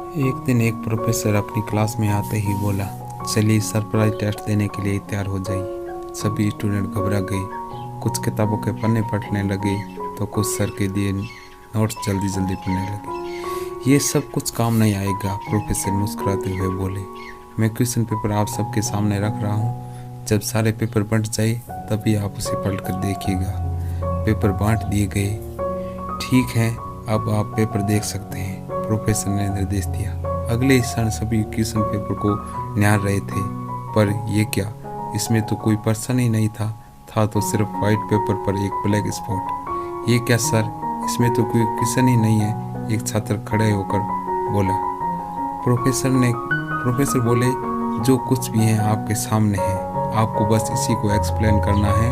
एक दिन एक प्रोफेसर अपनी क्लास में आते ही बोला, चलिए सरप्राइज टेस्ट देने के लिए तैयार हो जाइए। सभी स्टूडेंट घबरा गए, कुछ किताबों के पन्ने पढ़ने लगे तो कुछ सर के दिए नोट्स जल्दी जल्दी पढ़ने लगे। ये सब कुछ काम नहीं आएगा, प्रोफेसर मुस्कुराते हुए बोले। मैं क्वेश्चन पेपर आप सबके सामने रख रहा हूँ, जब सारे पेपर बंट जाए तभी आप उसे पलट कर देखिएगा। पेपर बांट दिए गए। ठीक है, अब आप पेपर देख सकते हैं, प्रोफेसर ने निर्देश दिया। अगले ही क्षण सभी क्वेश्चन पेपर को निहार रहे थे, पर ये क्या, इसमें तो कोई पर्सन ही नहीं था तो सिर्फ वाइट पेपर पर एक ब्लैक स्पॉट। ये क्या सर, इसमें तो कोई क्वेश्चन ही नहीं है, एक छात्र खड़े होकर बोला। प्रोफेसर बोले, जो कुछ भी है आपके सामने है, आपको बस इसी को एक्सप्लेन करना है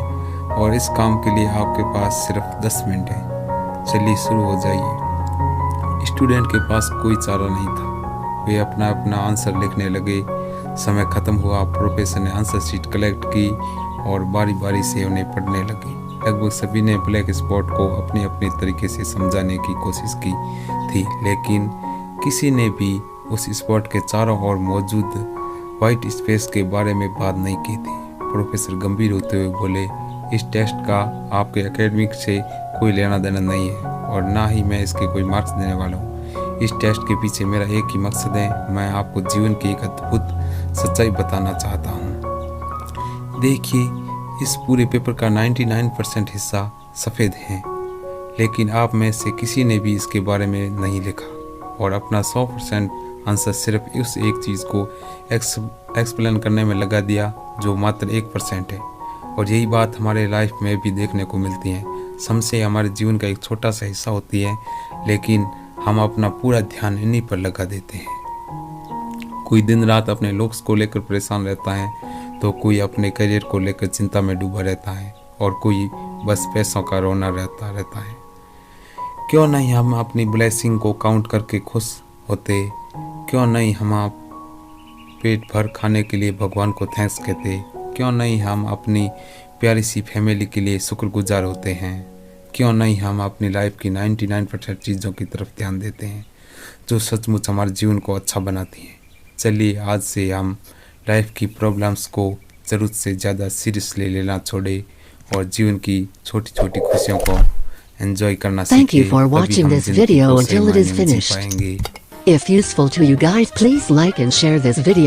और इस काम के लिए आपके पास सिर्फ 10 मिनट है। चलिए शुरू हो जाइए। स्टूडेंट के पास कोई चारा नहीं था, वे अपना अपना आंसर लिखने लगे। समय खत्म हुआ, प्रोफेसर ने आंसर शीट कलेक्ट की और बारी बारी से उन्हें पढ़ने लगे। लगभग सभी ने ब्लैक स्पॉट को अपने अपने तरीके से समझाने की कोशिश की थी, लेकिन किसी ने भी उस स्पॉट के चारों ओर मौजूद वाइट स्पेस के बारे में बात नहीं की थी। प्रोफेसर गंभीर होते हुए बोले, इस टेस्ट का आपके एकेडमिक से कोई लेना देना नहीं है और ना ही मैं इसके कोई मार्क्स देने वाला हूँ। इस टेस्ट के पीछे मेरा एक ही मकसद है, मैं आपको जीवन की एक अद्भुत सच्चाई बताना चाहता हूँ। देखिए, इस पूरे पेपर का 99% हिस्सा सफ़ेद है, लेकिन आप में से किसी ने भी इसके बारे में नहीं लिखा और अपना 100% आंसर सिर्फ उस एक चीज़ को एक्सप्लेन करने में लगा दिया जो मात्र 1% है। और यही बात हमारे लाइफ में भी देखने को मिलती है। समस्या हमारे जीवन का एक छोटा सा हिस्सा होती है, लेकिन हम अपना पूरा ध्यान इन्हीं पर लगा देते हैं। कोई दिन रात अपने लुक्स को लेकर परेशान रहता है, तो कोई अपने करियर को लेकर चिंता में डूबा रहता है और कोई बस पैसों का रोना रहता है। क्यों नहीं हम अपनी ब्लेसिंग को काउंट करके खुश होते? क्यों नहीं हम पेट भर खाने के लिए भगवान को थैंक्स कहते? क्यों नहीं हम अपनी प्यारी सी फैमिली के लिए शुक्रगुजार होते हैं? क्यों नहीं हम अपनी लाइफ की 99% चीज़ों की तरफ ध्यान देते हैं जो सचमुच हमारे जीवन को अच्छा बनाती हैं? चलिए आज से हम लाइफ की प्रॉब्लम्स को ज़रूरत से ज़्यादा सीरियसली लेना छोड़े और जीवन की छोटी छोटी खुशियों को एंजॉय करना सीखें। Thank you for watching this video until it is finished. If useful to you guys, please like and share this video.